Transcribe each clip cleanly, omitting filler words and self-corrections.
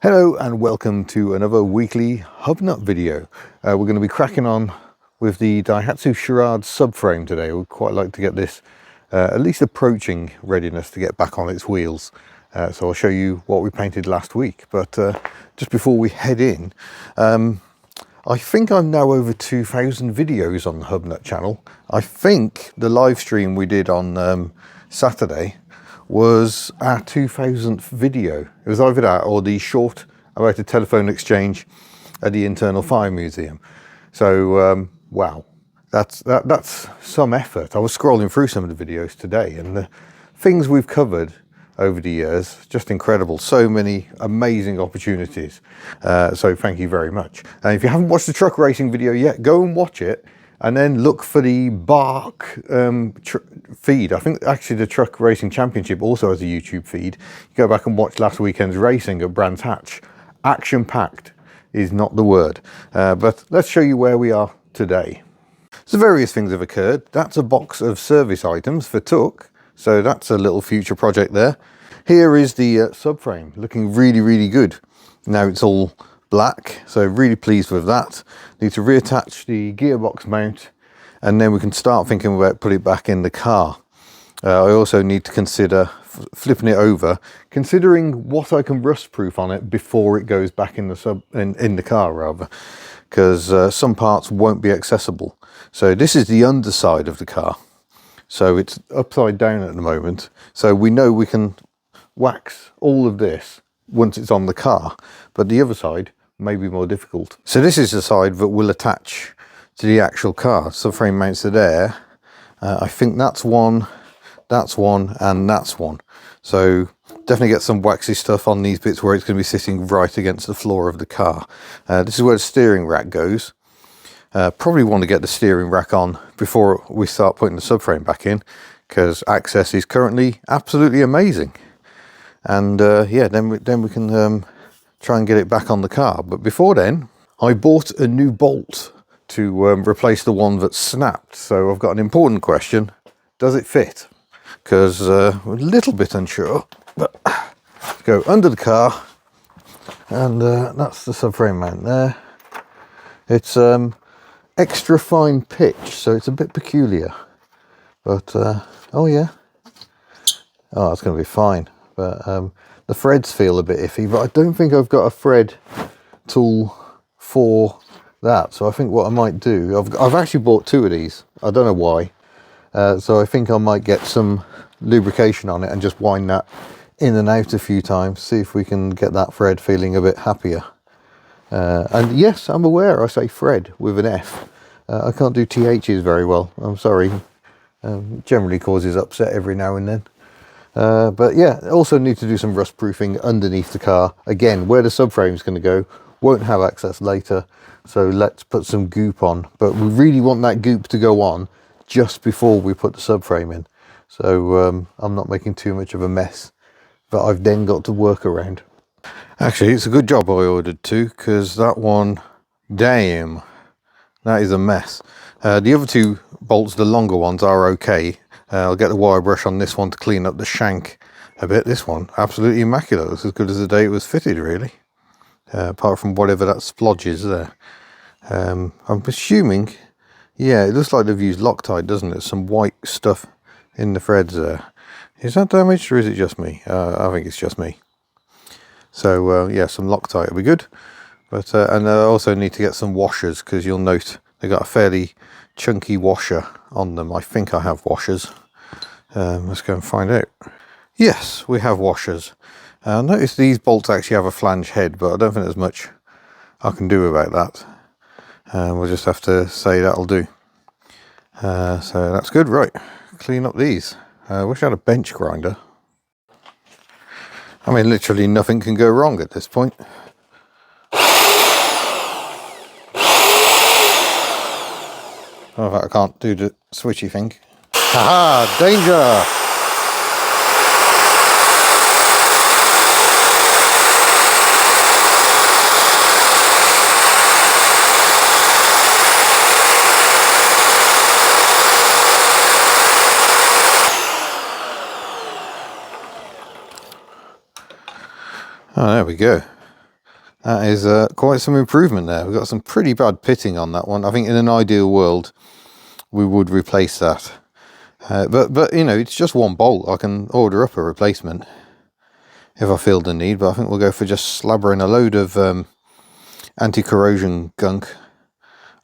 Hello and welcome to another weekly Hubnut video. We're going to be cracking on with the Daihatsu Charade subframe today. We'd quite like to get this at least approaching readiness to get back on its wheels. So I'll show you what we painted last week. But just before we head in, I think I'm now over 2,000 videos on the Hubnut channel. I think the live stream we did on Saturday was our 2000th video. It was either that or the short about a telephone exchange at the Internal Fire Museum. So wow, that's some effort. I was scrolling through some of the videos today and the things we've covered over the years, just incredible. So many amazing opportunities. So thank you very much. And if you haven't watched the truck racing video yet, go and watch it. And then look for the Bark feed. I think actually the Truck Racing Championship also has a YouTube feed. You go back and watch last weekend's racing at Brands Hatch. Action-packed is not the word. But let's show you where we are today. So various things have occurred. That's a box of service items for Tuck. So that's a little future project there. Here is the subframe, looking really, really good. Now it's all black, so really pleased with that. Need to reattach the gearbox mount and then we can start thinking about putting it back in the car. I also need to consider flipping it over, considering what I can rust proof on it before it goes back in the in the car rather, because some parts won't be accessible. So this is the underside of the car, so it's upside down at the moment, so we know we can wax all of this once it's on the car, but the other side may be more difficult. So this is the side that will attach to the actual car. Subframe mounts are there. I think that's one, and that's one. So definitely get some waxy stuff on these bits where it's going to be sitting right against the floor of the car. This is where the steering rack goes. Probably want to get the steering rack on before we start putting the subframe back in, because access is currently absolutely amazing. And yeah, then we can try and get it back on the car. But before then, I bought a new bolt to replace the one that snapped. So I've got an important question: does it fit? Because we're a little bit unsure. But let's go under the car, and that's the subframe mount there. It's extra fine pitch, so it's a bit peculiar. But oh yeah, oh, it's going to be fine. But the threads feel a bit iffy, but I don't think I've got a thread tool for that. So I think what I might do, I've actually bought two of these. I don't know why. So I think I might get some lubrication on it and just wind that in and out a few times, see if we can get that thread feeling a bit happier. And yes, I'm aware I say thread with an F. I can't do THs very well, I'm sorry. Generally causes upset every now and then. But yeah, also need to do some rust proofing underneath the car. Again, where the subframe is going to go, won't have access later. So let's put some goop on. But we really want that goop to go on just before we put the subframe in. So I'm not making too much of a mess that I've then got to work around. Actually, it's a good job I ordered two, because that one, damn, that is a mess. The other two bolts, the longer ones, are okay. I'll get the wire brush on this one to clean up the shank a bit. This one, absolutely immaculate. It's as good as the day it was fitted, really. Apart from whatever that splodge is there. I'm assuming, yeah, it looks like they've used Loctite, doesn't it? Some white stuff in the threads there. Is that damaged or is it just me? I think it's just me. So yeah, some Loctite will be good. But and I also need to get some washers, because you'll note they got a fairly chunky washer on them. I think I have washers. Let's go and find out. Yes, we have washers. Notice these bolts actually have a flange head, but I don't think there's much I can do about that. We'll just have to say that'll do. So that's good. Right, clean up these. I wish I had a bench grinder. I mean, literally nothing can go wrong at this point. Oh, I can't do the switchy thing. Haha, danger! Oh, there we go. That is quite some improvement there. We've got some pretty bad pitting on that one. I think in an ideal world we would replace that. But you know, it's just one bolt. I can order up a replacement if I feel the need, but I think we'll go for just slabbering a load of anti-corrosion gunk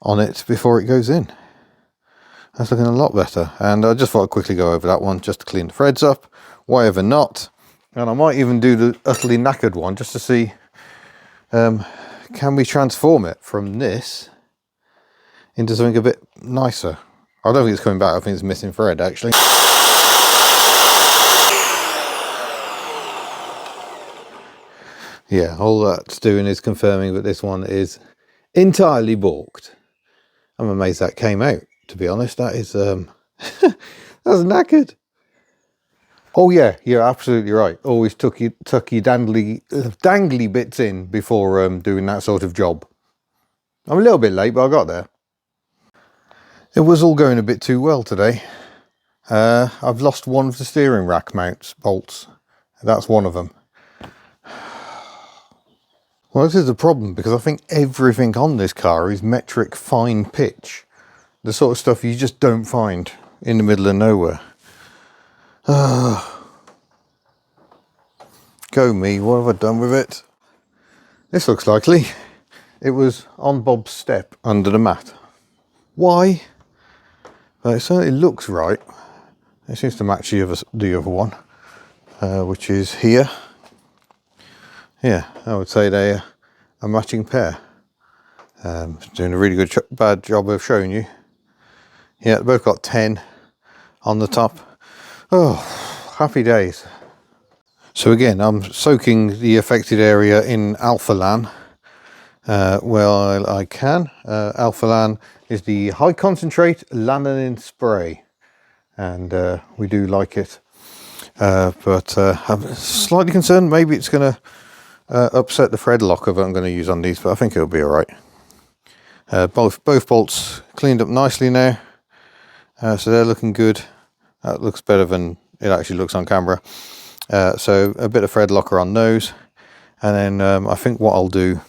on it before it goes in. That's looking a lot better. And I just thought I'd quickly go over that one just to clean the threads up. Why ever not? And I might even do the utterly knackered one just to see, can we transform it from this into something a bit nicer? I don't think it's coming back. I think it's missing thread actually. Yeah, all that's doing is confirming that this one is entirely balked. I'm amazed that came out, to be honest. That is that's knackered. Oh yeah, you're absolutely right. Always tuck your dangly bits in before doing that sort of job. I'm a little bit late, but I got there. It was all going a bit too well today. I've lost one of the steering rack mounts bolts. That's one of them. Well, this is a problem because I think everything on this car is metric fine pitch. The sort of stuff you just don't find in the middle of nowhere. Go me, what have I done with it? This looks likely. It was on Bob's step under the mat. Why? Well, it certainly looks right. It seems to match the other one, which is here. Yeah, I would say they're a matching pair. Doing a really bad job of showing you. Yeah, they both got 10 on the top. Oh, happy days. So again, I'm soaking the affected area in Alpha-Lan while I can. Alpha-Lan is the high concentrate lanolin spray, and we do like it. But I'm slightly concerned maybe it's going to upset the thread locker that I'm going to use on these, but I think it'll be all right. Both bolts cleaned up nicely now, so they're looking good. That looks better than it actually looks on camera. So a bit of thread locker on those, and then I think what I'll do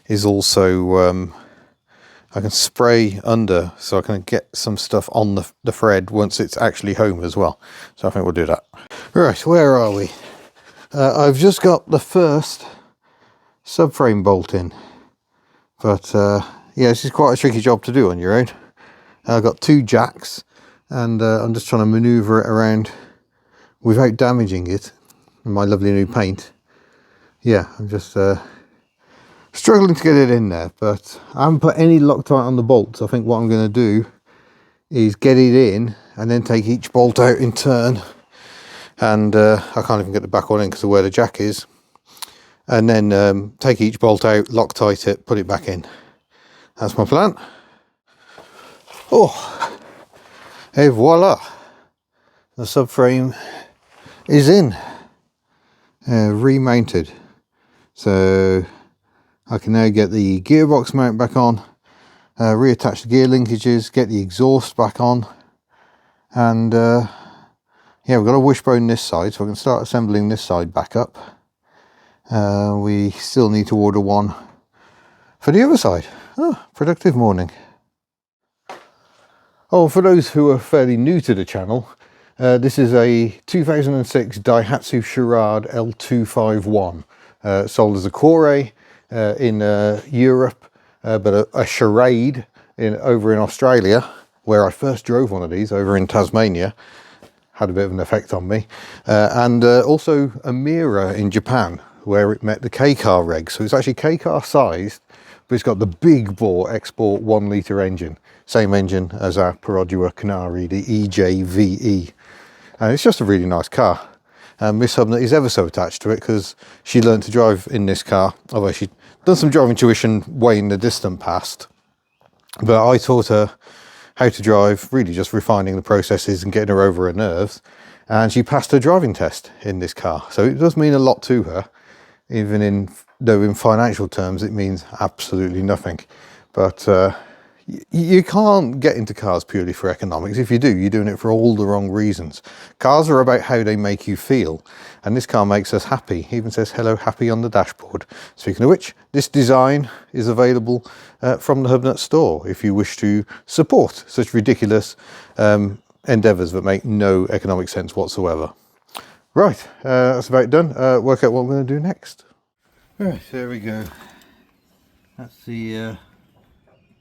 is also I can spray under so I can get some stuff on the thread once it's actually home as well. So I think we'll do that. Right, where are we? I've just got the first subframe bolt in, but yeah, this is quite a tricky job to do on your own. I've got 2 jacks, and I'm just trying to maneuver it around without damaging it in my lovely new paint. Yeah, I'm just struggling to get it in there, but I haven't put any Loctite on the bolts. I think what I'm going to do is get it in and then take each bolt out in turn. And I can't even get the back one in because of where the jack is. And then take each bolt out, Loctite it, put it back in. That's my plan. Oh, et voila. The subframe is in, remounted. So I can now get the gearbox mount back on, reattach the gear linkages, get the exhaust back on, and yeah, we've got a wishbone this side, so I can start assembling this side back up. We still need to order one for the other side. Oh, productive morning. Oh, for those who are fairly new to the channel, this is a 2006 Daihatsu Charade L251, sold as a Core in Europe, but a Charade over in Australia, where I first drove one of these over in Tasmania. Had a bit of an effect on me, and also a Mira in Japan, where it met the K-car reg. So it's actually K-car sized, but it's got the big bore export 1 litre engine, same engine as our Perodua Canari, the EJVE, and it's just a really nice car. And Miss Hubnett is ever so attached to it because she learned to drive in this car, although she'd done some driving tuition way in the distant past, but I taught her how to drive, really just refining the processes and getting her over her nerves, and she passed her driving test in this car. So it does mean a lot to her, even though in financial terms it means absolutely nothing. But You can't get into cars purely for economics. If you do, you're doing it for all the wrong reasons. Cars are about how they make you feel, and this car makes us happy. It even says hello happy on the dashboard. Speaking of which, this design is available from the Hubnut store if you wish to support such ridiculous endeavours that make no economic sense whatsoever. Right, that's about done. Work out what we're going to do next. Right, there we go. That's the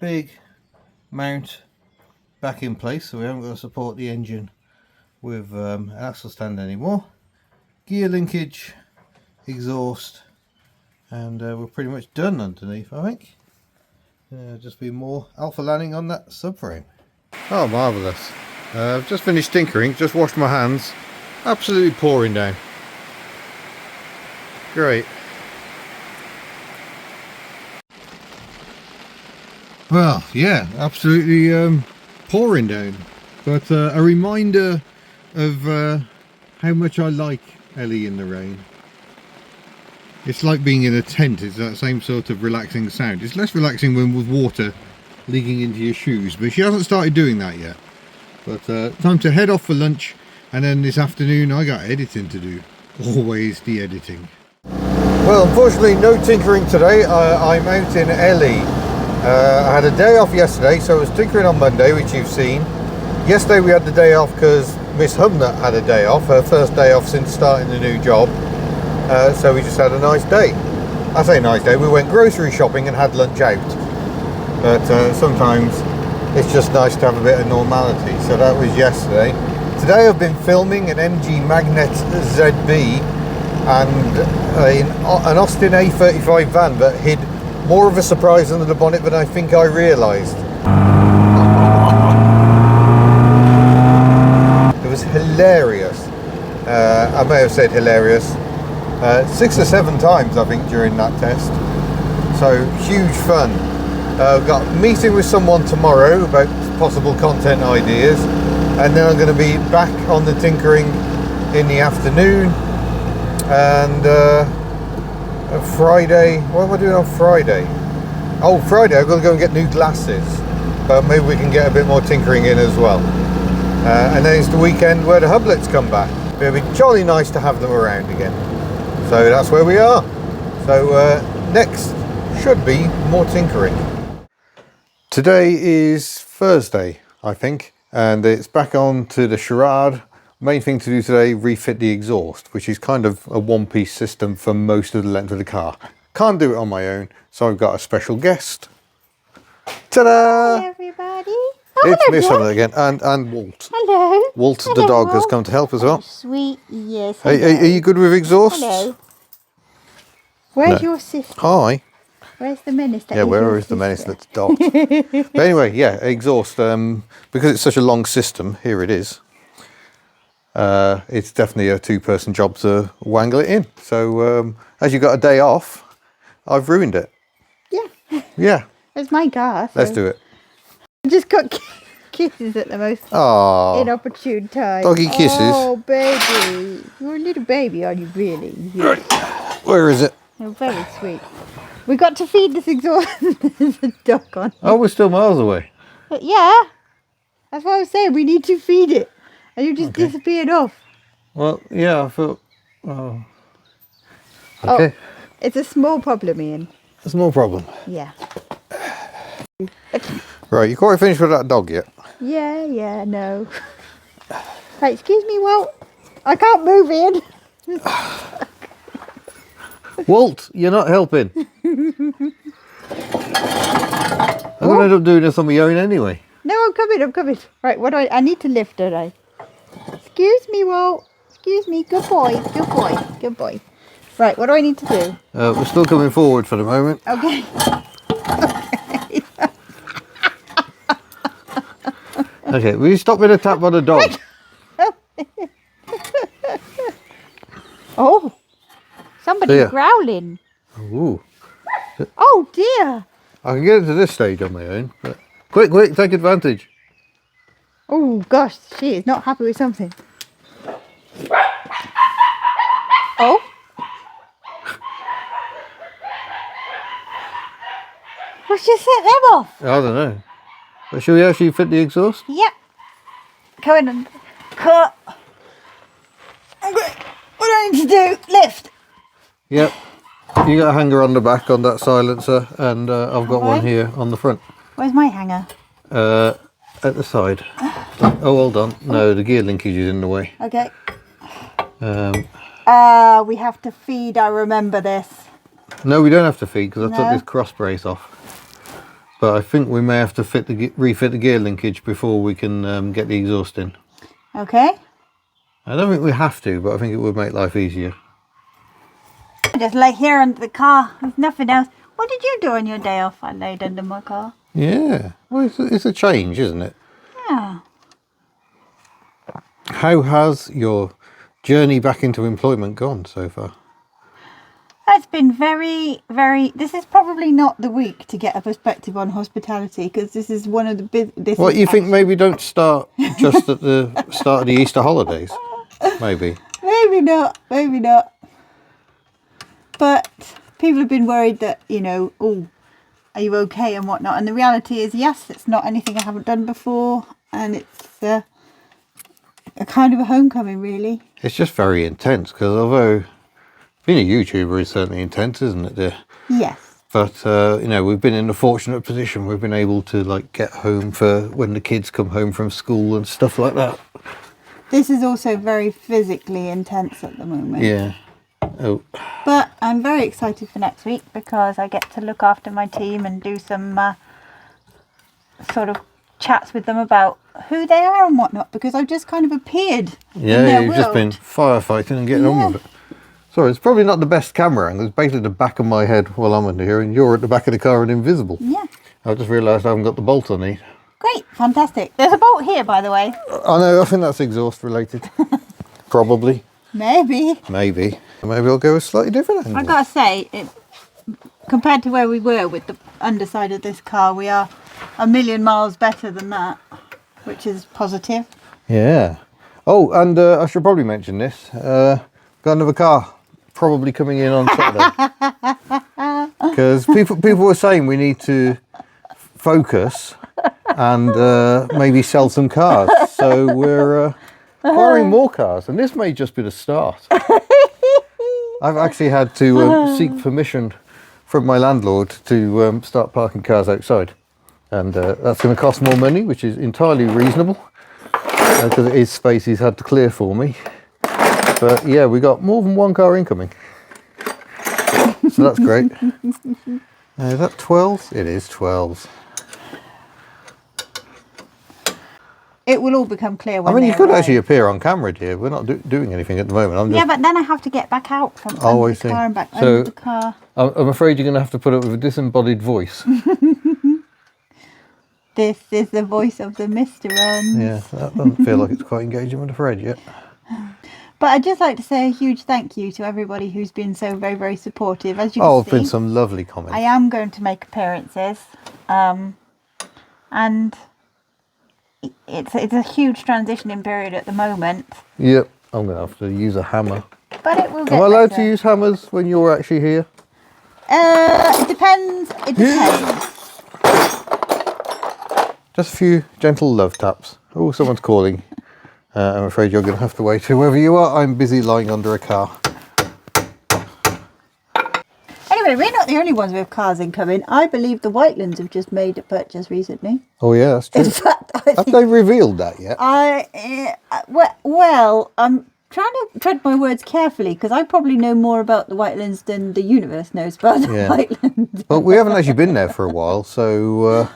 big mount back in place, so we haven't got to support the engine with an axle stand anymore. Gear linkage, exhaust, and we're pretty much done underneath, I think. Just be more alpha landing on that subframe. Oh, marvellous. I've just finished tinkering, just washed my hands. Absolutely pouring down. Great. Well, yeah, absolutely pouring down. But a reminder of how much I like Ellie in the rain. It's like being in a tent. It's that same sort of relaxing sound. It's less relaxing when with water leaking into your shoes, but she hasn't started doing that yet. But time to head off for lunch, and then this afternoon I got editing to do. Always the editing. Well, unfortunately no tinkering today. I'm out in Ellie. I had a day off yesterday, so I was tinkering on Monday, which you've seen. Yesterday we had the day off because Miss Hubnut had a day off, her first day off since starting the new job. So we just had a nice day. I say nice day, we went grocery shopping and had lunch out. But sometimes it's just nice to have a bit of normality. So that was yesterday. Today I've been filming an MG Magnet ZB and an Austin A35 van that hid more of a surprise under the bonnet than I think I realised. It was hilarious. I may have said hilarious 6 or 7 times I think during that test. So huge fun. I've got a meeting with someone tomorrow about possible content ideas, and then I'm going to be back on the tinkering in the afternoon. And Friday, what am I doing on Friday? Oh, Friday I've got to go and get new glasses, but maybe we can get a bit more tinkering in as well. And then it's the weekend where the hublets come back. It'll be jolly nice to have them around again. So that's where we are. So next should be more tinkering. Today is Thursday, I think, and it's back on to the Charade. Main thing to do today, refit the exhaust, which is kind of a one-piece system for most of the length of the car. Can't do it on my own, so I've got a special guest. Ta-da! Hi everybody. It's Miss Hubnut again, and Walt. Hello. Walt the dog has come to help as well. Sweet, yes. Are you good with exhaust? Hello. Where's your sister? Hi. Where's the menace? Yeah, where is the menace that's Dot? But anyway, yeah, exhaust. Because it's such a long system, here it is. It's definitely a 2-person job to wangle it in. So as you got a day off, I've ruined it. Yeah. Yeah. It's my car. So Let's do it. I just got kisses at the most inopportune time. Doggy kisses. Oh, baby. You're a little baby, are you really? Right. Where is it? You're very sweet. We got to feed this exhaust. There's a duck on it. Oh, we're still miles away. But yeah. That's what I was saying. We need to feed it. And you just disappeared off. Well, yeah, I thought... Oh. Okay. Oh, it's a small problem, Ian. A small problem. Yeah. Right, you quite finished with that dog yet? Yeah, no. Hey, excuse me, Walt. I can't move in. Walt, you're not helping. I'm going to end up doing this on my own anyway. No, I'm coming. Right, what do I need to lift, don't I? Excuse me, Walt. Excuse me. Good boy. Right, what do I need to do? We're still coming forward for the moment. Okay. Okay, will you stop with a tap on the dog? Oh, somebody's growling. Ooh. Oh dear. I can get into this stage on my own. But quick, take advantage. Oh gosh, she is not happy with something. Oh. Let's just set them off. I don't know. But shall we actually fit the exhaust? Yep. Go in and cut. Okay. What do I need to do? Lift. Yep. You got a hanger on the back on that silencer, and I've got one Okay. here on the front. Where's my hanger? At the side. Oh, hold on. No, the gear linkage is in the way. Okay. Um, We have to feed. I remember this. no, we don't have to feed because I took No? this cross brace off. But I think we may have to refit the gear linkage before we can get the exhaust in. Okay. I don't think we have to, but I think it would make life easier. I just lay here under the car. There's nothing else. What did you do on your day off? I laid under my car. Yeah, well, it's a change, isn't it? Yeah. How has your journey back into employment gone so far? It's been very, very... This is probably not the week to get a perspective on hospitality, because this is one of the... What, you think maybe don't start just at the start of the Easter holidays? Maybe. Maybe not, maybe not. But people have been worried that, you know, oh, are you okay and whatnot. And the reality is, yes, it's not anything I haven't done before. And it's a kind of a homecoming, really. It's just very intense, because although being a YouTuber is certainly intense, isn't it, dear? Yes. But, you know, we've been in a fortunate position. We've been able to, like, get home for when the kids come home from school and stuff like that. This is also very physically intense at the moment. Yeah. Oh. But I'm very excited for next week because I get to look after my team and do some sort of chats with them about who they are and whatnot, because I've just kind of appeared in Yeah, their you've just been world. firefighting and getting on with it. Sorry, it's probably not the best camera angle. It's basically the back of my head while I'm under here, and you're at the back of the car and invisible. Yeah. I just realised I haven't got the bolt on it. Great, fantastic. There's a bolt here, by the way. I know, I think that's exhaust related. Probably. Maybe. Maybe. Maybe I'll go a slightly different angle. I gotta say, compared to where we were with the underside of this car, we are a million miles better than that, which is positive. Yeah. Oh, and I should probably mention this. Got another car probably coming in on Saturday. Because people were saying we need to focus and maybe sell some cars. So we're acquiring more cars, and this may just be the start. I've actually had to seek permission from my landlord to start parking cars outside, and that's going to cost more money, which is entirely reasonable because it is space he's had to clear for me. But yeah, we got more than one car incoming, so that's great. Is that 12s? It is 12s. It will all become clear when I mean, you they could arrive. actually appear on camera, dear. We're not doing anything at the moment. I'm just, Yeah, but then I have to get back out from Oh, under I the see. car and back So- under the car. I'm afraid you're going to have to put up with a disembodied voice. This is the voice of the Mr. Runs. Yeah, that doesn't feel like it's quite engaging with the Fred yet. But I'd just like to say a huge thank you to everybody who's been so very, very supportive. As you Oh, can there's been see, some lovely comments. I am going to make appearances. And it's a huge transitioning period at the moment. Yep, I'm going to have to use a hammer. But it will get Am I allowed better. to use hammers when you're actually here? It depends. It depends. Just a few gentle love taps. Oh, someone's calling. I'm afraid you're going to have to wait. Whoever you are, I'm busy lying under a car. Anyway, we're not the only ones with cars incoming. I believe the Whitelands have just made a purchase recently. Oh yeah, that's true. In fact, I Have think they revealed that yet? well, I'm trying to tread my words carefully because I probably know more about the Whitelands than the universe knows about the Yeah. Whitelands. Well, we haven't actually been there for a while, so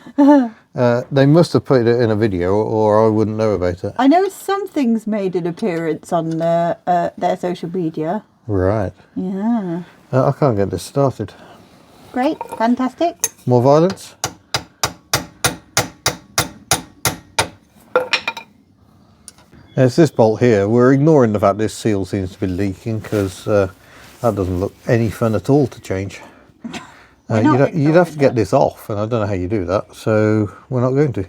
they must have put it in a video or I wouldn't know about it. I know some things made an appearance on their social media. Right. Yeah. I can't get this started. Great. Fantastic. More violence? It's this bolt here. We're ignoring the fact this seal seems to be leaking because that doesn't look any fun at all to change. not You'd have to ignoring get this off, and I don't know how you do that, so we're not going to.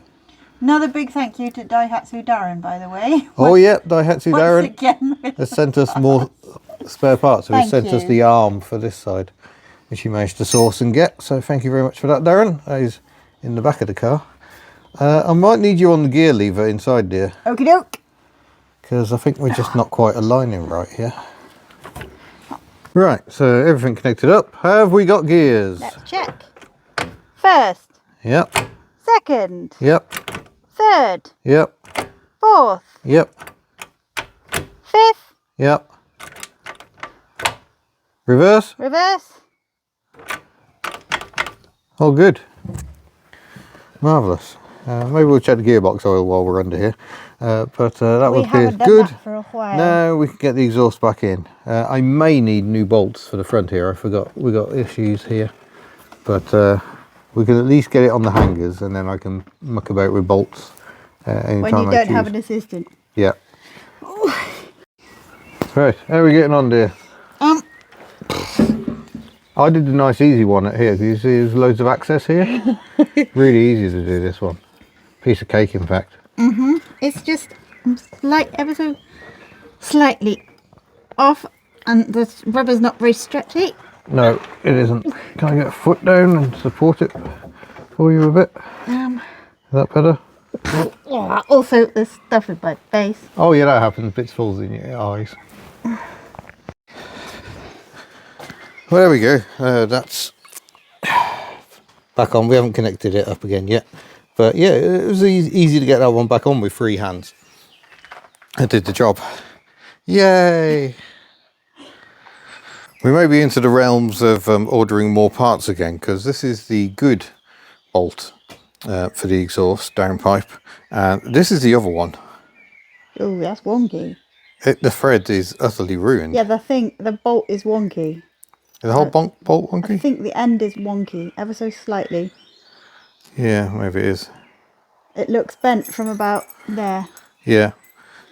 Another big thank you to Daihatsu Darren, by the way. Oh yeah, Daihatsu Once Darren again with has sent us more spare parts. So he Thank sent us you. the arm for this side, which he managed to source and get. So thank you very much for that, Darren. That is in the back of the car. I might need you on the gear lever inside, dear. Okie doke. Because I think we're just not quite aligning right here. Right, so everything connected up. Have we got gears? Let's check. First. Yep. Second. Yep. Third. Yep. Fourth. Yep. Fifth. Yep. Reverse. Reverse. Oh, good. Marvellous. Maybe we'll check the gearbox oil while we're under here. But that We would be haven't done good. that for a while. No, we can get the exhaust back in. I may need new bolts for the front here. I forgot we got issues here. But we can at least get it on the hangers, and then I can muck about with bolts anytime when you I don't choose. have an assistant. Yeah. Right, how are we getting on, dear? I did the nice easy one at here. Can you see there's loads of access here? Really easy to do this one. Piece of cake, in fact. It's just ever so slightly off, and the rubber's not very stretchy. No, it isn't. Can I get a foot down and support it for you a bit? Is that better? Also, there's stuff in my face. Oh yeah, that happens. Bits falls in your eyes. Well, there we go. That's back on. We haven't connected it up again yet. But yeah, it was easy to get that one back on with free hands. I did the job. Yay! We may be into the realms of ordering more parts again, because this is the good bolt for the exhaust downpipe, and this is the other one. Oh, that's wonky. The thread is utterly ruined. Yeah, the bolt is wonky. Is the whole bolt I wonky? think the end is wonky, ever so slightly. Yeah, maybe it is. It looks bent from about there. Yeah.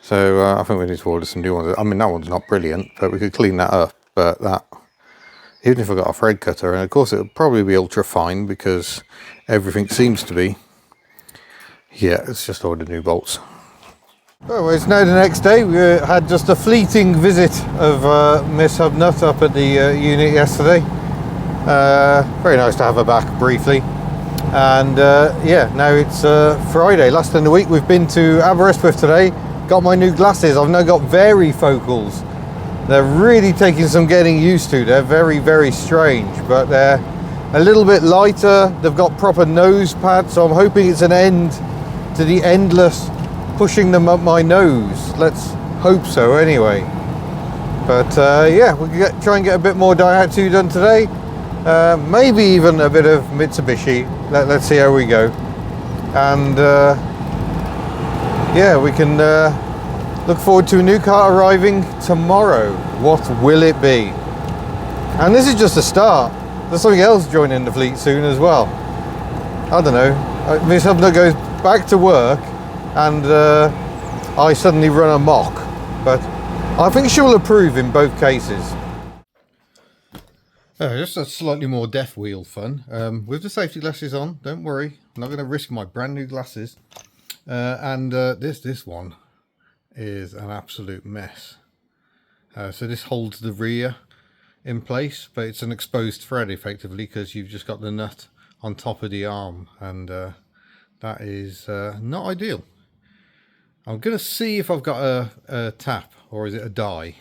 So I think we need to order some new ones. I mean, that one's not brilliant, but we could clean that up. But that, even if I got a thread cutter, and of course it'll probably be ultra fine because everything seems to be. Yeah, it's just ordered new bolts. Well, it's now the next day. We had just a fleeting visit of Miss Hubnut up at the unit yesterday. Very nice to have her back briefly. And yeah, now it's Friday, last in the week. We've been to Aberystwyth today, got my new glasses. I've now got varifocals. They're really taking some getting used to. They're very, very strange, but they're a little bit lighter. They've got proper nose pads, so I'm hoping it's an end to the endless pushing them up my nose. Let's hope so anyway. But yeah, we'll try and get a bit more Daihatsu done today. Maybe even a bit of Mitsubishi. Let's see how we go. And yeah, we can look forward to a new car arriving tomorrow. What will it be? And this is just a start. There's something else joining the fleet soon as well. I don't know. Miss Hubner goes back to work and I suddenly run amok. But I think she'll approve in both cases. Just a slightly more deaf wheel fun. With the safety glasses on, don't worry. I'm not going to risk my brand new glasses. And this one is an absolute mess. So this holds the rear in place, but it's an exposed thread effectively because you've just got the nut on top of the arm, and that is not ideal. I'm going to see if I've got a tap, or is it a die?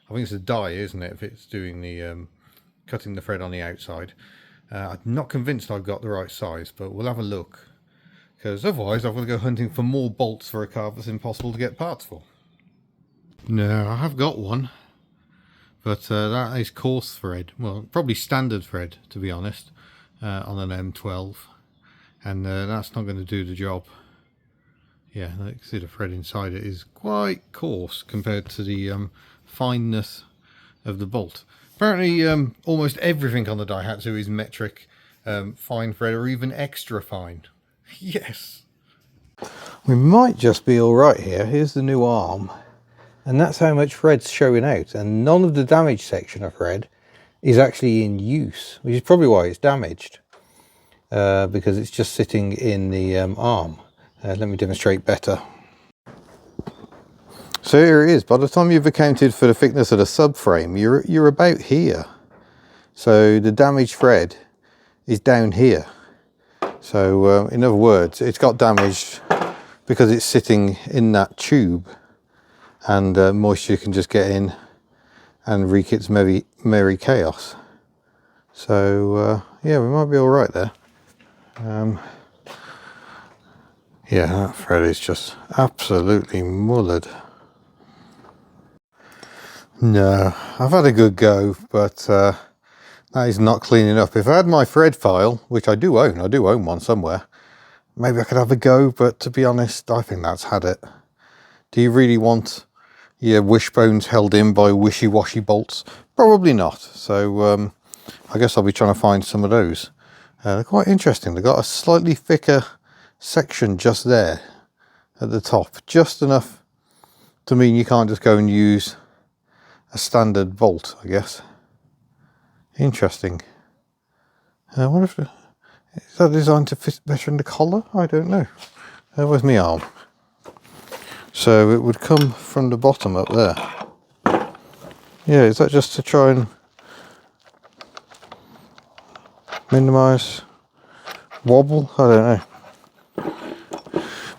I think it's a die, isn't it, if it's doing the cutting the thread on the outside. I'm not convinced I've got the right size, but we'll have a look, because otherwise I've got to go hunting for more bolts for a car that's impossible to get parts for. No, I have got one, but that is coarse thread. Well, probably standard thread, to be honest, on an M12, and that's not going to do the job. Yeah, you can see the thread inside it is quite coarse compared to the fineness of the bolt. Apparently almost everything on the Daihatsu is metric, fine thread, or even extra fine. Yes! We might just be alright here. Here's the new arm, and that's how much thread's showing out, and none of the damaged section of thread is actually in use, which is probably why it's damaged, because it's just sitting in the arm. Let me demonstrate better. So here it is. By the time you've accounted for the thickness of the subframe, you're about here. So the damaged thread is down here. So in other words, it's got damaged because it's sitting in that tube, and moisture can just get in and wreak its merry chaos. So yeah, we might be all right there. Yeah, that thread is just absolutely mullered. No, I've had a good go, but that is not cleaning up. If I had my thread file, which I do own one somewhere, maybe I could have a go, but to be honest, I think that's had it. Do you really want your wishbones held in by wishy-washy bolts? Probably not. So I guess I'll be trying to find some of those. They're quite interesting. They've got a slightly thicker section just there at the top, just enough to mean you can't just go and use a standard bolt, I guess. Interesting. I wonder if is that designed to fit better in the collar? I don't know. Where's my arm? So it would come from the bottom up there. Yeah, is that just to try and minimise wobble? I don't know.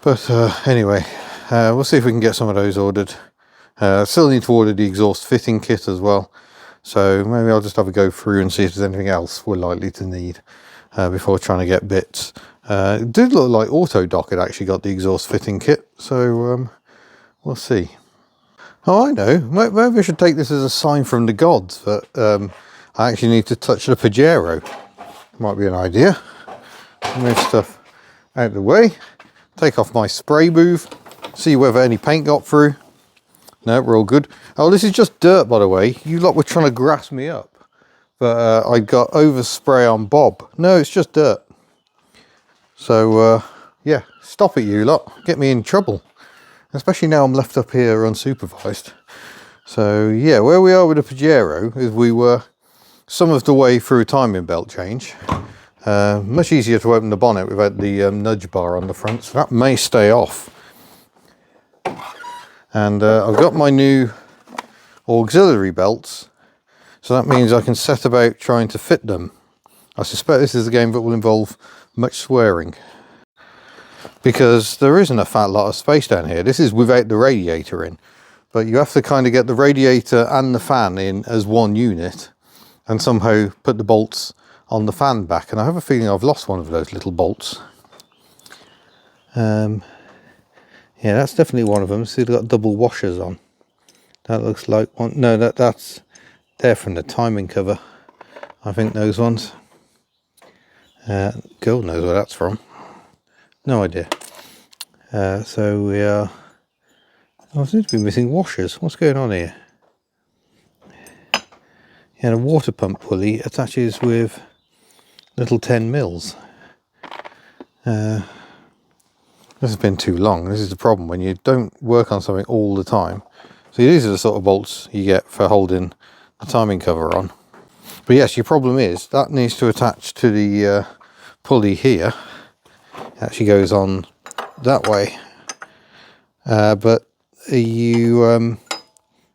But anyway, we'll see if we can get some of those ordered. Still need to order the exhaust fitting kit as well. So maybe I'll just have a go through and see if there's anything else we're likely to need before trying to get bits. It did look like Autodoc had actually got the exhaust fitting kit. So we'll see. Oh, I know. Maybe I should take this as a sign from the gods that I actually need to touch the Pajero. Might be an idea. Move stuff out of the way. Take off my spray booth. See whether any paint got through. No, we're all good. Oh, this is just dirt, by the way. You lot were trying to grass me up. But I got overspray on Bob. No, it's just dirt. So, yeah, stop it, you lot. Get me in trouble. Especially now I'm left up here unsupervised. So, yeah, where we are with the Pajero is we were some of the way through a timing belt change. Much easier to open the bonnet without the nudge bar on the front, so that may stay off. And I've got my new auxiliary belts, so that means I can set about trying to fit them. I suspect this is a game that will involve much swearing, because there isn't a fat lot of space down here. This is without the radiator in, but you have to kind of get the radiator and the fan in as one unit and somehow put the bolts on the fan back, and I have a feeling I've lost one of those little bolts. Yeah, that's definitely one of them. See, they've got double washers on. That looks like one. No, that's there from the timing cover. I think those ones. God knows where that's from. No idea. So we are. I seem to be missing washers. What's going on here? Yeah, the water pump pulley attaches with little 10 mils. This has been too long. This is the problem when you don't work on something all the time. So these are the sort of bolts you get for holding the timing cover on. But yes, your problem is that needs to attach to the pulley here. It actually goes on that way. But you,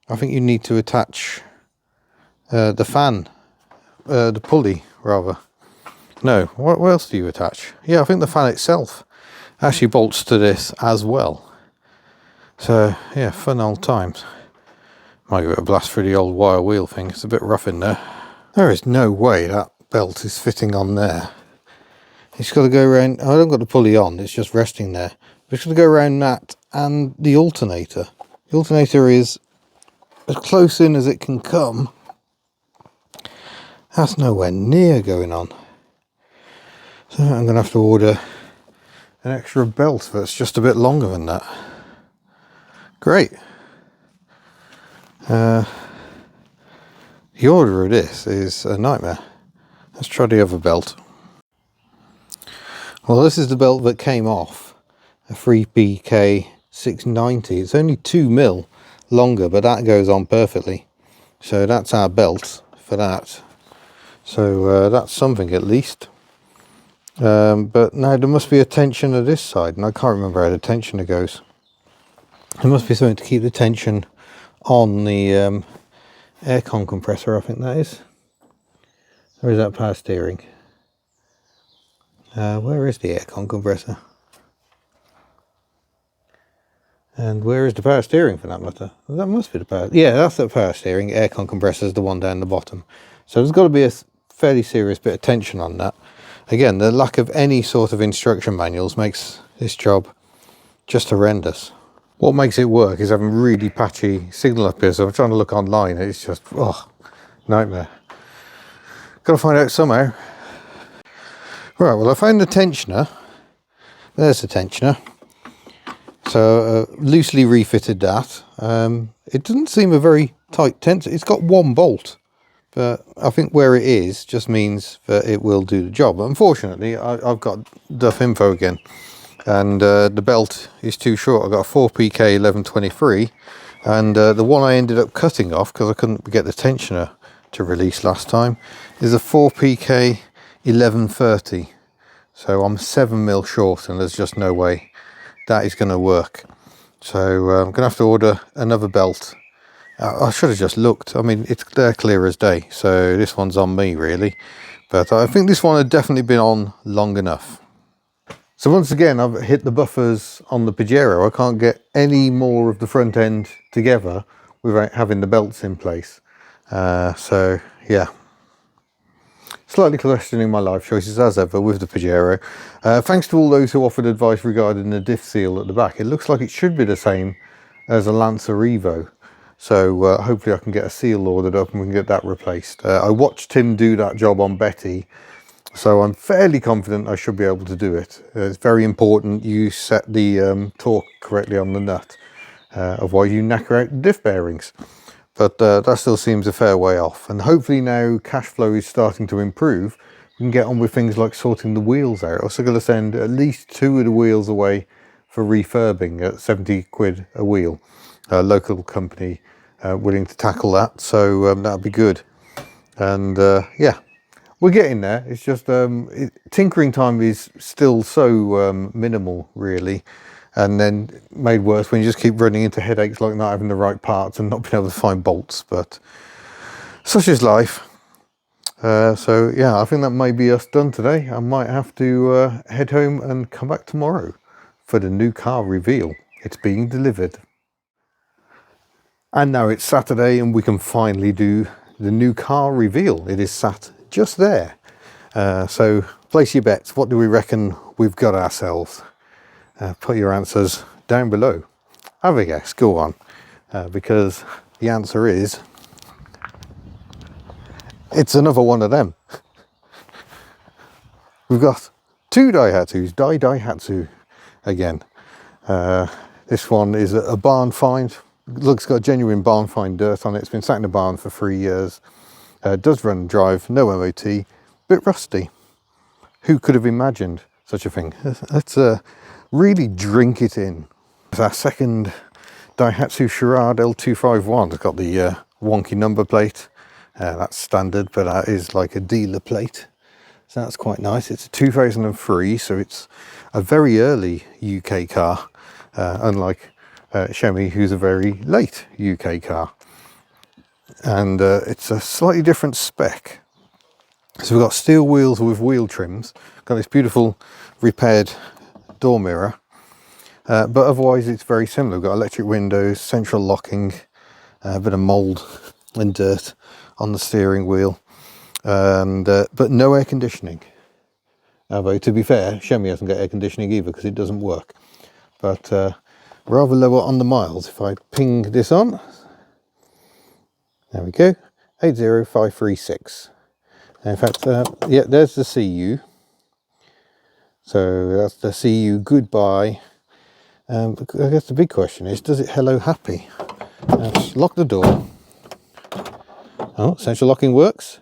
I think you need to attach the fan, the pulley rather. No, what else do you attach? Yeah, I think the fan itself actually bolts to this as well. So yeah, fun old times. Might give it a blast through the old wire wheel thing. It's a bit rough in there. There is no way that belt is fitting on there. It's got to go around. I haven't got the pulley on, it's just resting there. But it's got to go around that and the alternator. The alternator is as close in as it can come. That's nowhere near going on. So I'm going to have to order an extra belt that's just a bit longer than that. Great. The order of this is a nightmare. Let's try the other belt. Well, this is the belt that came off a 3PK 690. It's only 2 mil longer, but that goes on perfectly. So that's our belt for that. So that's something at least. But now there must be a tensioner this side, and I can't remember how the tensioner goes. There must be something to keep the tension on the aircon compressor, I think that is. Or is that power steering? Where is the aircon compressor? And where is the power steering for that matter? Well, that must be the power. Yeah, that's the power steering. Aircon compressor is the one down the bottom. So there's got to be a fairly serious bit of tension on that. Again, the lack of any sort of instruction manuals makes this job just horrendous. What makes it work is having really patchy signal up here. So I'm trying to look online. It's just, oh, nightmare. Got to find out somehow. Right, well, I found the tensioner. There's the tensioner. So loosely refitted that. It doesn't seem a very tight tensioner. It's got one bolt, but I think where it is just means that it will do the job. Unfortunately, I've got Duff Info again, and the belt is too short. I've got a 4PK 1123, and the one I ended up cutting off because I couldn't get the tensioner to release last time is a 4PK 1130. So I'm 7mm short, and there's just no way that is going to work. So I'm going to have to order another belt. I should have just looked. I mean, they're clear as day, so this one's on me really, but I think this one had definitely been on long enough. So once again, I've hit the buffers on the Pajero. I can't get any more of the front end together without having the belts in place. So yeah, slightly questioning my life choices as ever with the Pajero. Thanks to all those who offered advice regarding the diff seal at the back. It looks like it should be the same as a Lancer Evo. So hopefully I can get a seal ordered up and we can get that replaced. I watched him do that job on Betty, so I'm fairly confident I should be able to do it. It's very important you set the torque correctly on the nut, otherwise you knacker out the diff bearings. But that still seems a fair way off, and hopefully now cash flow is starting to improve, we can get on with things like sorting the wheels out. I'm still going to send at least 2 of the wheels away for refurbing at 70 quid a wheel. A local company willing to tackle that, so that'll be good. And yeah, we're getting there. It's just tinkering time is still so minimal really, and then made worse when you just keep running into headaches like not having the right parts and not being able to find bolts, but such is life. So yeah, I think that may be us done today. I might have to head home and come back tomorrow for the new car reveal. It's being delivered. And now it's Saturday and we can finally do the new car reveal. It is sat just there. So place your bets. What do we reckon we've got ourselves? Put your answers down below. Have a guess, go on. Because the answer is, it's another one of them. We've got 2 Daihatsus, Daihatsu again. This one is a barn find. Looks got genuine barn find dirt on it. It's been sat in the barn for 3 years. Does run and drive, no MOT, bit rusty. Who could have imagined such a thing? Let's really drink it in. It's our second Daihatsu Charade L251. It's got the wonky number plate. That's standard, but that is like a dealer plate. So that's quite nice. It's a 2003, so it's a very early UK car, unlike Shemi, who's a very late UK car. And it's a slightly different spec. So we've got steel wheels with wheel trims, got this beautiful repaired door mirror, but otherwise it's very similar. We've got electric windows, central locking, a bit of mould and dirt on the steering wheel, and but no air conditioning. Although to be fair, Shemi hasn't got air conditioning either because it doesn't work. But rather lower on the miles. If I ping this on, there we go, 80536. In fact, yeah, there's the CU. So that's the CU goodbye. I guess the big question is, does it hello happy? Let's lock the door. Oh, central locking works.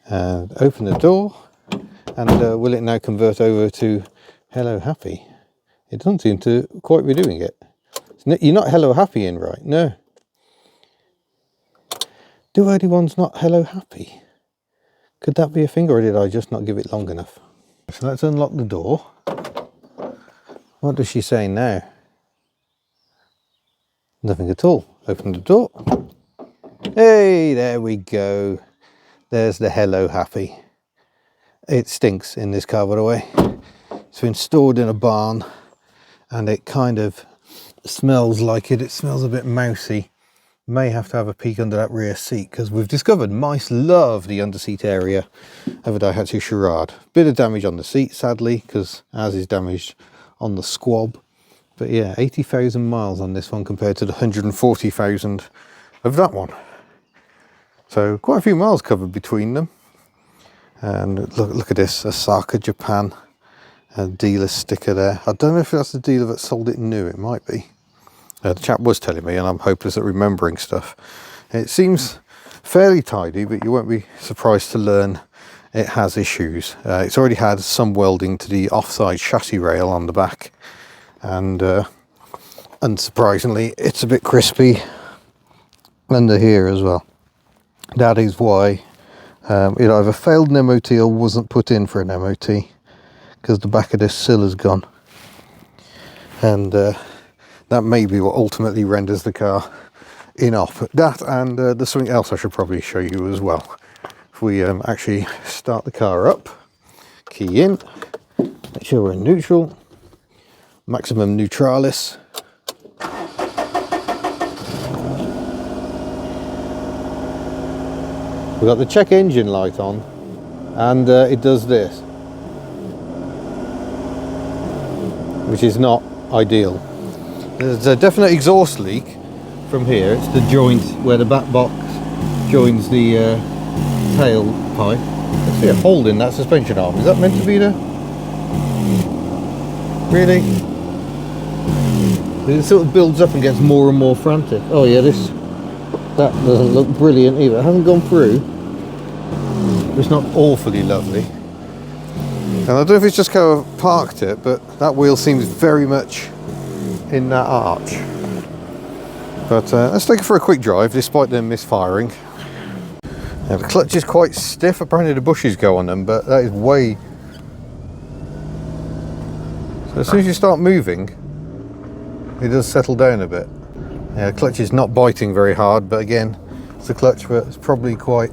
And open the door. And will it now convert over to hello happy? It doesn't seem to quite be doing it. You're not hello happy in, right? No. Do anyone's not hello happy? Could that be a thing, or did I just not give it long enough? So let's unlock the door. What does she say now? Nothing at all. Open the door. Hey, there we go. There's the hello happy. It stinks in this car, by the way. It's been stored in a barn and it kind of smells like it. It smells a bit mousy. May have to have a peek under that rear seat because we've discovered mice love the underseat area of a Daihatsu Charade. Bit of damage on the seat, sadly, because ours is damaged on the squab. But yeah, 80,000 miles on this one compared to the 140,000 of that one. So quite a few miles covered between them. And look at this, Osaka, Japan, a dealer sticker there. I don't know if that's the dealer that sold it new, it might be. The chap was telling me, and I'm hopeless at remembering stuff. It seems fairly tidy, but you won't be surprised to learn it has issues. It's already had some welding to the offside chassis rail on the back. And unsurprisingly, it's a bit crispy under here as well. That is why it either failed an MOT or wasn't put in for an MOT, because the back of this sill has gone. And that may be what ultimately renders the car inoperable. That and there's something else I should probably show you as well. If we actually start the car up, key in, make sure we're in neutral, maximum neutralis. We've got the check engine light on, and it does this, which is not ideal. There's a definite exhaust leak from here. It's the joint where the back box joins the tail pipe. I see a hole in that suspension arm. Is that meant to be there? Really? It sort of builds up and gets more and more frantic. Oh yeah, that doesn't look brilliant either. It hasn't gone through. It's not awfully lovely. And I don't know if it's just kind of parked it, but that wheel seems very much in that arch. But let's take it for a quick drive despite them misfiring. Now, the clutch is quite stiff. Apparently the bushes go on them, but that is way... So as soon as you start moving, it does settle down a bit. Yeah, the clutch is not biting very hard, but again, it's a clutch that's probably quite...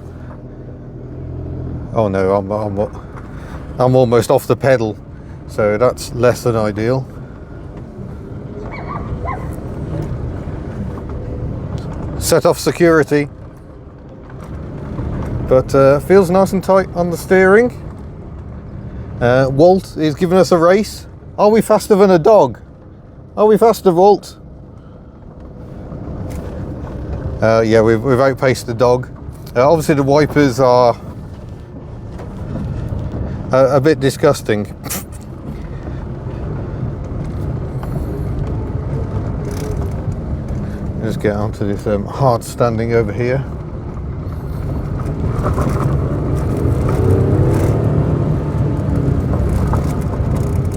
Oh no, I'm almost off the pedal, so that's less than ideal. Set off security, but feels nice and tight on the steering. Walt is giving us a race. Are we faster than a dog? Are we faster, Walt? Yeah, we've outpaced the dog. Obviously the wipers are a bit disgusting. Just get onto this hard standing over here.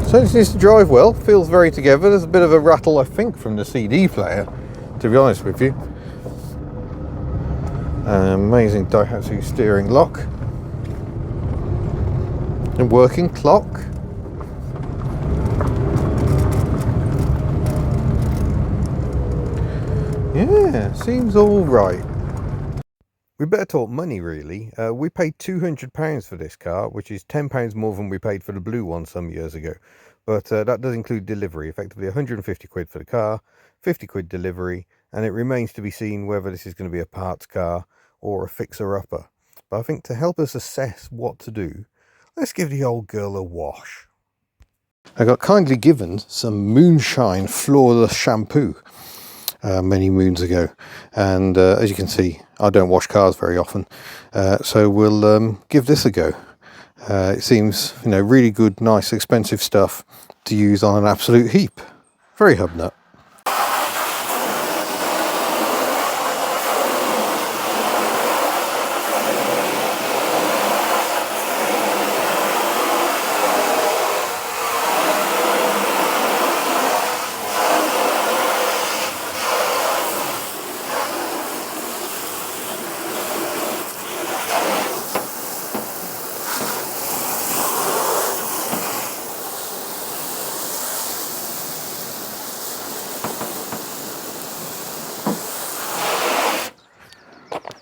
So it seems to drive well, feels very together. There's a bit of a rattle, I think, from the CD player, to be honest with you. An amazing Daihatsu steering lock. And working clock. Yeah, seems all right. We better talk money, really. We paid £200 for this car, which is £10 more than we paid for the blue one some years ago. But that does include delivery, effectively 150 quid for the car, 50 quid delivery, and it remains to be seen whether this is going to be a parts car or a fixer-upper. But I think to help us assess what to do, let's give the old girl a wash. I got kindly given some Moonshine Flawless shampoo many moons ago, and as you can see, I don't wash cars very often, so we'll give this a go. It seems, you know, really good, nice, expensive stuff to use on an absolute heap. Very hubnut.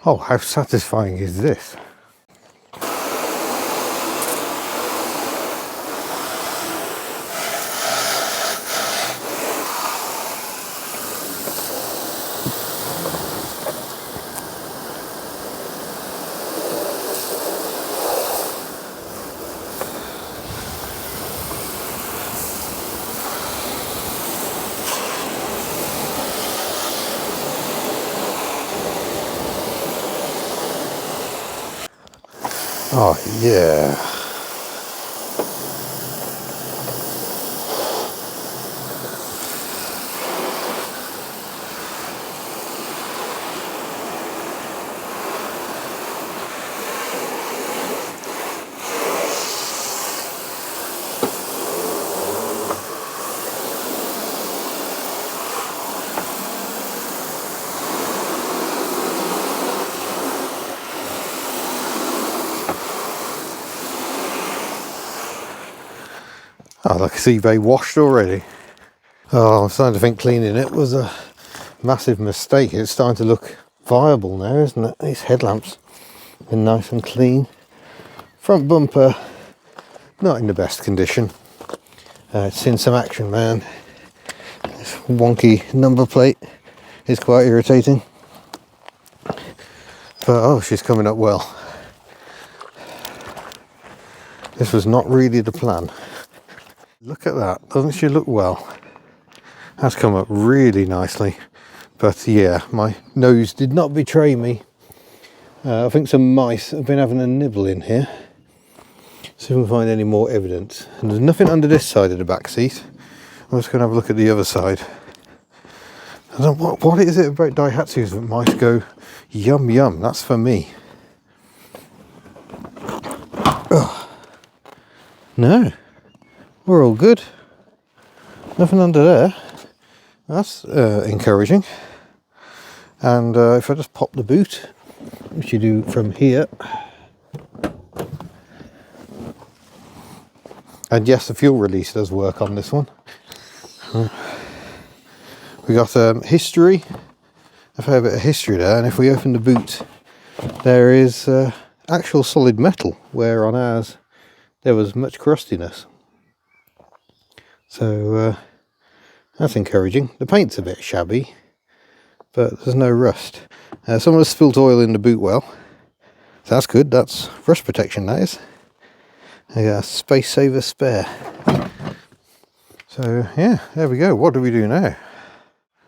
Oh, how satisfying is this? Oh yeah. Oh, like I see they washed already. Oh, I'm starting to think cleaning it was a massive mistake. It's starting to look viable now, isn't it? These headlamps are nice and clean. Front bumper, not in the best condition. It's seen some action, man. This wonky number plate is quite irritating. But oh, she's coming up well. This was not really the plan. Look at that, doesn't she look well? That's come up really nicely. But yeah, my nose did not betray me. I think some mice have been having a nibble in here. See if we can find any more evidence. And there's nothing under this side of the back seat. I'm just going to have a look at the other side. I don't know, what is it about Daihatsus that mice go yum yum? That's for me. Ugh. No, we're all good. Nothing under there. That's encouraging. And if I just pop the boot, which you do from here. And yes, the fuel release does work on this one. We got history, a fair bit of history there, and if we open the boot, there is actual solid metal, where on ours there was much crustiness. So that's encouraging. The paint's a bit shabby, but there's no rust. Someone has spilt oil in the boot well, so that's good. That's rust protection, that is. A space saver spare. So yeah, there we go. What do we do now?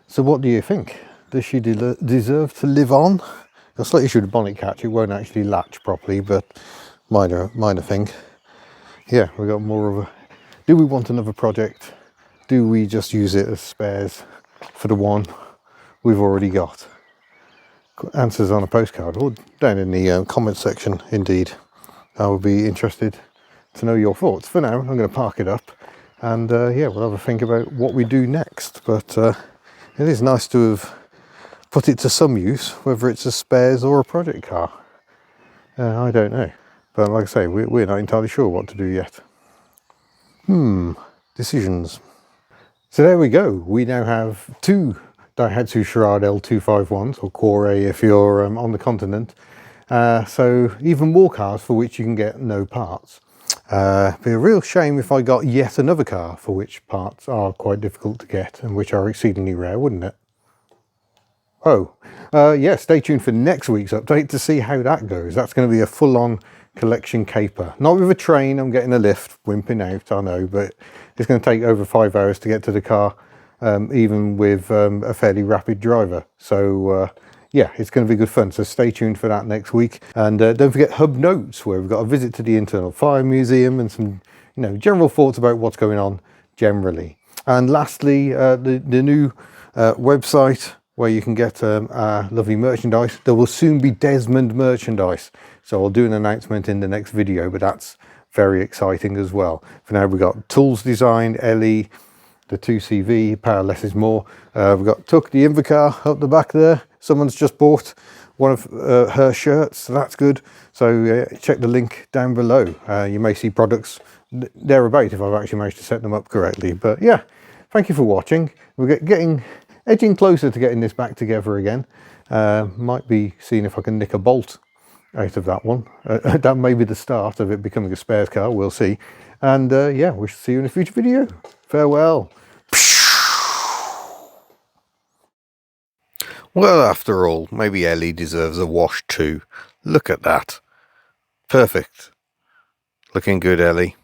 So what do you think? Does she deserve to live on? Got a slight issue with the bonnet catch. It won't actually latch properly, but minor thing. Yeah, we got more of a... Do we want another project? Do we just use it as spares for the one we've already got? Answers on a postcard or down in the comment section, indeed. I would be interested to know your thoughts. For now, I'm going to park it up and yeah, we'll have a think about what we do next. But it is nice to have put it to some use, whether it's a spares or a project car. I don't know. But like I say, we're not entirely sure what to do yet. Decisions. So there we go. We now have two Daihatsu Charade L251s, or Core A if you're on the continent. So even more cars for which you can get no parts. Be a real shame if I got yet another car for which parts are quite difficult to get and which are exceedingly rare, wouldn't it? Oh, yeah, stay tuned for next week's update to see how that goes. That's going to be a full-on collection caper. Not with a train, I'm getting a lift, wimping out, I know, but it's going to take over 5 hours to get to the car, even with a fairly rapid driver. So yeah, it's going to be good fun. So stay tuned for that next week. And don't forget Hub Notes, where we've got a visit to the Internal Fire Museum and some, you know, general thoughts about what's going on generally. And lastly, the new website where you can get lovely merchandise. There will soon be Desmond merchandise. So I'll do an announcement in the next video, but that's very exciting as well. For now, we've got Tools Designed, Ellie, the 2CV, Power Less is More. We've got Tuck, the Invacar, up the back there. Someone's just bought one of her shirts, so that's good. So check the link down below. You may see products thereabout if I've actually managed to set them up correctly. But yeah, thank you for watching. We're edging closer to getting this back together again. Might be seeing if I can nick a bolt out of that one. That may be the start of it becoming a spares car, we'll see. And yeah, we shall see you in a future video. Farewell. Well, after all, maybe Ellie deserves a wash too. Look at that. Perfect. Looking good, Ellie.